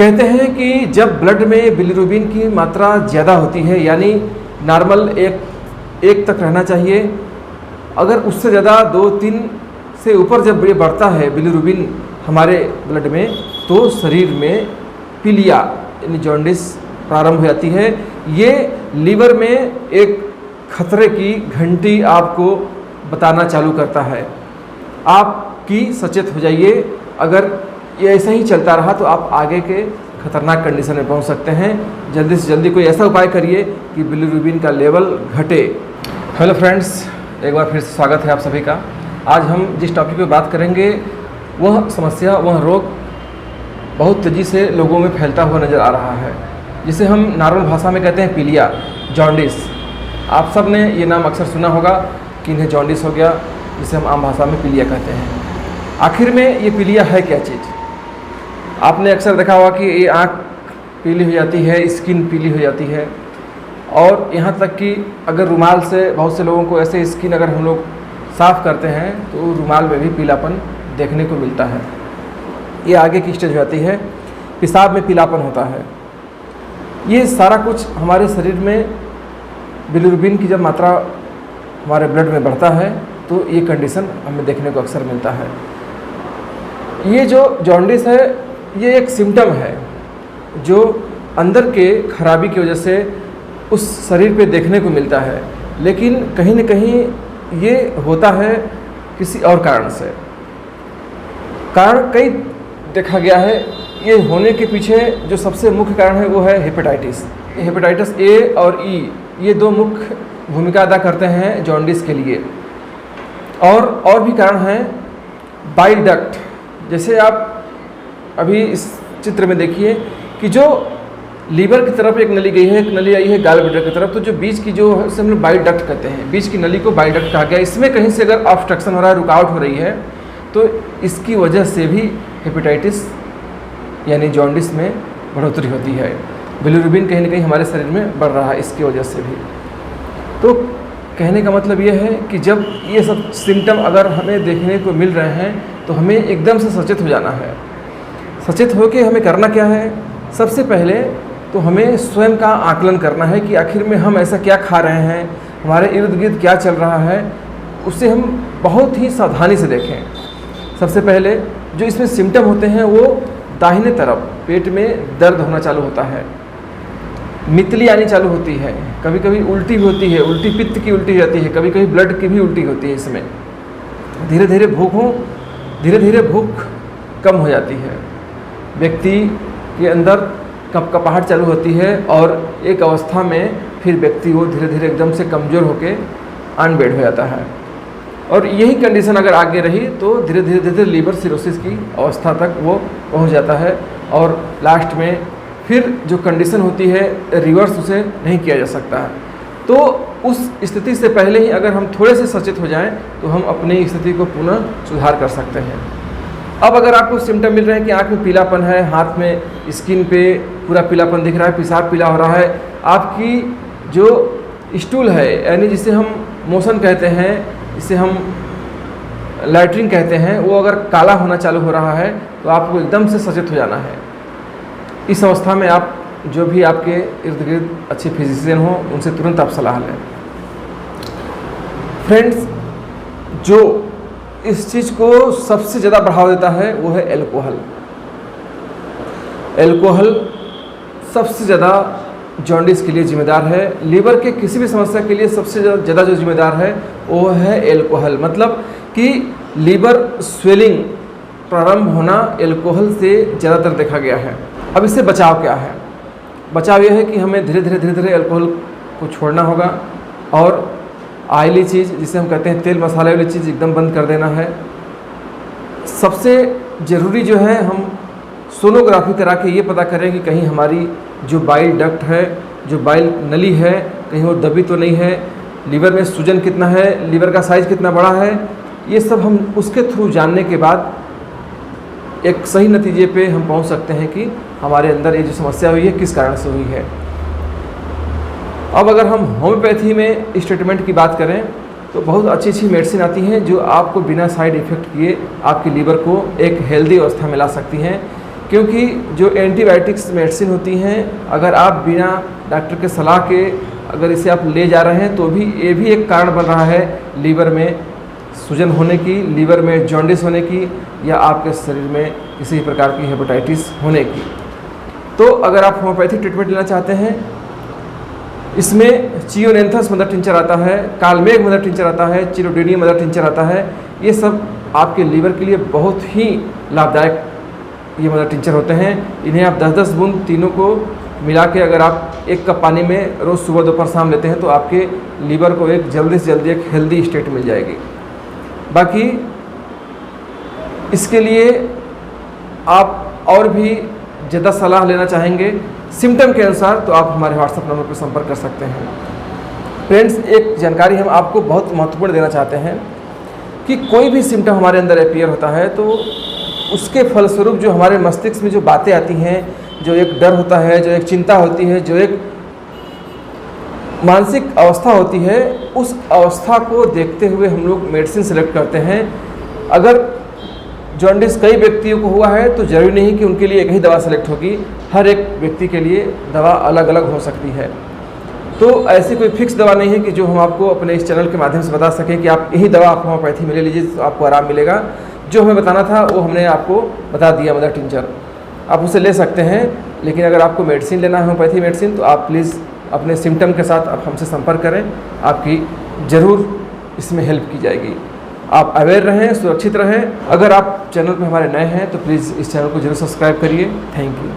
कहते हैं कि जब ब्लड में बिलिरुबिन की मात्रा ज़्यादा होती है, यानी नॉर्मल एक तक रहना चाहिए, अगर उससे ज़्यादा 2-3 से ऊपर जब ये बढ़ता है बिलिरुबिन हमारे ब्लड में, तो शरीर में पीलिया यानी जॉन्डिस प्रारंभ हो जाती है। ये लीवर में एक खतरे की घंटी आपको बताना चालू करता है। आपकी सचेत हो जाइए, अगर ये ऐसा ही चलता रहा तो आप आगे के खतरनाक कंडीशन में पहुंच सकते हैं। जल्दी से जल्दी कोई ऐसा उपाय करिए कि बिलिरुबिन का लेवल घटे। हेलो फ्रेंड्स, एक बार फिर से स्वागत है आप सभी का। आज हम जिस टॉपिक पे बात करेंगे वह समस्या, वह रोग बहुत तेज़ी से लोगों में फैलता हुआ नज़र आ रहा है, जिसे हम नॉर्मल भाषा में कहते हैं पीलिया, जॉन्डिस। आप सब ने ये नाम अक्सर सुना होगा कि इन्हें जॉन्डिस हो गया, जिसे हम आम भाषा में पीलिया कहते हैं। आखिर में ये पीलिया है क्या चीज़? आपने अक्सर देखा होगा कि ये आँख पीली हो जाती है, स्किन पीली हो जाती है, और यहाँ तक कि अगर रुमाल से, बहुत से लोगों को ऐसे स्किन अगर हम लोग साफ़ करते हैं तो रुमाल में भी पीलापन देखने को मिलता है। ये आगे की स्टेज हो जाती है, पेशाब में पीलापन होता है। ये सारा कुछ हमारे शरीर में बिलिरुबिन की जब मात्रा हमारे ब्लड में बढ़ता है तो ये कंडीशन हमें देखने को अक्सर मिलता है। ये जो जॉन्डिस है, ये एक सिम्टम है जो अंदर के खराबी की वजह से उस शरीर पे देखने को मिलता है, लेकिन कहीं न कहीं ये होता है किसी और कारण से। कारण कई देखा गया है। ये होने के पीछे जो सबसे मुख्य कारण है वो है हेपेटाइटिस। हेपेटाइटिस ए और ई, ये दो मुख्य भूमिका अदा करते हैं जॉन्डिस के लिए। और भी कारण हैं। बाइल डक्ट, जैसे आप अभी इस चित्र में देखिए कि जो लीवर की तरफ एक नली गई है, एक नली आई है गॉल ब्लैडर की तरफ, तो जो बीच की जो है उसे हम लोग बाइल डक्ट कहते हैं। बीच की नली को बाइल डक्ट कहा गया। इसमें कहीं से अगर ऑब्स्ट्रक्शन हो रहा है, रुकावट हो रही है, तो इसकी वजह से भी हेपेटाइटिस यानी जॉन्डिस में बढ़ोतरी होती है। बिलिरुबिन कहीं न कहीं हमारे शरीर में बढ़ रहा है इसकी वजह से भी। तो कहने का मतलब ये है कि जब ये सब सिम्टम अगर हमें देखने को मिल रहे हैं तो हमें एकदम से सचेत हो जाना है। सचेत होकर हमें करना क्या है? सबसे पहले तो हमें स्वयं का आकलन करना है कि आखिर में हम ऐसा क्या खा रहे हैं, हमारे इर्द गिर्द क्या चल रहा है, उसे हम बहुत ही सावधानी से देखें। सबसे पहले जो इसमें सिम्टम होते हैं वो दाहिने तरफ पेट में दर्द होना चालू होता है, मितली आनी चालू होती है, कभी कभी उल्टी भी होती है, उल्टी पित्त की उल्टी जाती है, कभी कभी ब्लड की भी उल्टी होती है। इसमें धीरे धीरे भूख कम हो जाती है, व्यक्ति के अंदर कपकपाहट चालू होती है, और एक अवस्था में फिर व्यक्ति वो धीरे धीरे एकदम से कमज़ोर होकर अनबेड हो जाता है। और यही कंडीशन अगर आगे रही तो धीरे धीरे लीवर सिरोसिस की अवस्था तक वो पहुंच जाता है, और लास्ट में फिर जो कंडीशन होती है रिवर्स उसे नहीं किया जा सकता है। तो उस स्थिति से पहले ही अगर हम थोड़े से सचेत हो जाएं तो हम अपनी स्थिति को पुनः सुधार कर सकते हैं। अब अगर आपको सिम्टम मिल रहे हैं कि आँख में पीलापन है, हाथ में स्किन पे पूरा पीलापन दिख रहा है, पेशाब पीला हो रहा है, आपकी जो स्टूल है यानी जिसे हम मोशन कहते हैं, जिसे हम लैट्रिन कहते हैं, वो अगर काला होना चालू हो रहा है तो आपको एकदम से सचेत हो जाना है। इस अवस्था में आप जो भी आपके इर्द गिर्द अच्छे फिजिशियन हो उनसे तुरंत आप सलाह लें। फ्रेंड्स, जो इस चीज़ को सबसे ज़्यादा बढ़ावा देता है वो है एल्कोहल। एल्कोहल सबसे ज़्यादा जॉन्डिस के लिए जिम्मेदार है। लीवर के किसी भी समस्या के लिए सबसे ज़्यादा जो जिम्मेदार है वो है एल्कोहल। मतलब कि लीवर स्वेलिंग प्रारंभ होना एल्कोहल से ज़्यादातर देखा गया है। अब इससे बचाव क्या है? बचाव यह है कि हमें धीरे धीरे एल्कोहल को छोड़ना होगा, और ऑयली चीज़ जिसे हम कहते हैं तेल मसाले वाली चीज़ एकदम बंद कर देना है। सबसे ज़रूरी जो है, हम सोनोग्राफी करा के ये पता करें कि कहीं हमारी जो बाइल डक्ट है, जो बाइल नली है, कहीं वो दबी तो नहीं है, लीवर में सूजन कितना है, लीवर का साइज़ कितना बड़ा है। ये सब हम उसके थ्रू जानने के बाद एक सही नतीजे पे हम पहुंच सकते हैं कि हमारे अंदर ये जो समस्या हुई है किस कारण से हुई है। अब अगर हम होम्योपैथी में इस ट्रीटमेंट की बात करें तो बहुत अच्छी मेडिसिन आती हैं जो आपको बिना साइड इफ़ेक्ट किए आपके लीवर को एक हेल्दी अवस्था में ला सकती हैं। क्योंकि जो एंटीबायोटिक्स मेडिसिन होती हैं, अगर आप बिना डॉक्टर के सलाह के अगर इसे आप ले जा रहे हैं तो भी ये भी एक कारण बन रहा है लीवर में सूजन होने की, लीवर में जॉन्डिस होने की, या आपके शरीर में किसी प्रकार की हेपेटाइटिस होने की। तो अगर आप होम्योपैथिक ट्रीटमेंट लेना चाहते हैं, इसमें चियोनेंथस मदर टिंचर आता है, कालमेघ मदर टिंचर आता है, चिरोडेनियम मदर टिंचर आता है। ये सब आपके लीवर के लिए बहुत ही लाभदायक ये मदर टिंचर होते हैं। इन्हें आप 10-10 बूंद तीनों को मिला के अगर आप 1 कप पानी में रोज़ सुबह दोपहर शाम लेते हैं तो आपके लीवर को एक जल्दी से जल्दी एक हेल्दी स्टेट मिल जाएगी। बाकी इसके लिए आप और भी ज़्यादा सलाह लेना चाहेंगे सिम्टम के अनुसार तो आप हमारे व्हाट्सएप नंबर पर संपर्क कर सकते हैं। फ्रेंड्स, एक जानकारी हम आपको बहुत महत्वपूर्ण देना चाहते हैं कि कोई भी सिम्टम हमारे अंदर अपीयर होता है तो उसके फलस्वरूप जो हमारे मस्तिष्क में जो बातें आती हैं, जो एक डर होता है, जो एक चिंता होती है, जो एक मानसिक अवस्था होती है, उस अवस्था को देखते हुए हम लोग मेडिसिन सेलेक्ट करते हैं। अगर जॉन्डिस कई व्यक्तियों को हुआ है तो ज़रूरी नहीं कि उनके लिए एक ही दवा सेलेक्ट होगी, हर एक व्यक्ति के लिए दवा अलग अलग हो सकती है। तो ऐसी कोई फिक्स दवा नहीं है कि जो हम आपको अपने इस चैनल के माध्यम से बता सकें कि आप यही दवा आप होम्योपैथी में ले लीजिए तो आपको आराम मिलेगा। जो हमें बताना था वो हमने आपको बता दिया, मदर टिंचर आप उसे ले सकते हैं। लेकिन अगर आपको मेडिसिन लेना है होम्योपैथी मेडिसिन तो आप प्लीज़ अपने सिम्टम के साथ आप हमसे संपर्क करें, आपकी ज़रूर इसमें हेल्प की जाएगी। आप अवेयर रहें, सुरक्षित रहें। अगर आप चैनल पर हमारे नए हैं तो प्लीज़ इस चैनल को जरूर सब्सक्राइब करिए। Thank you.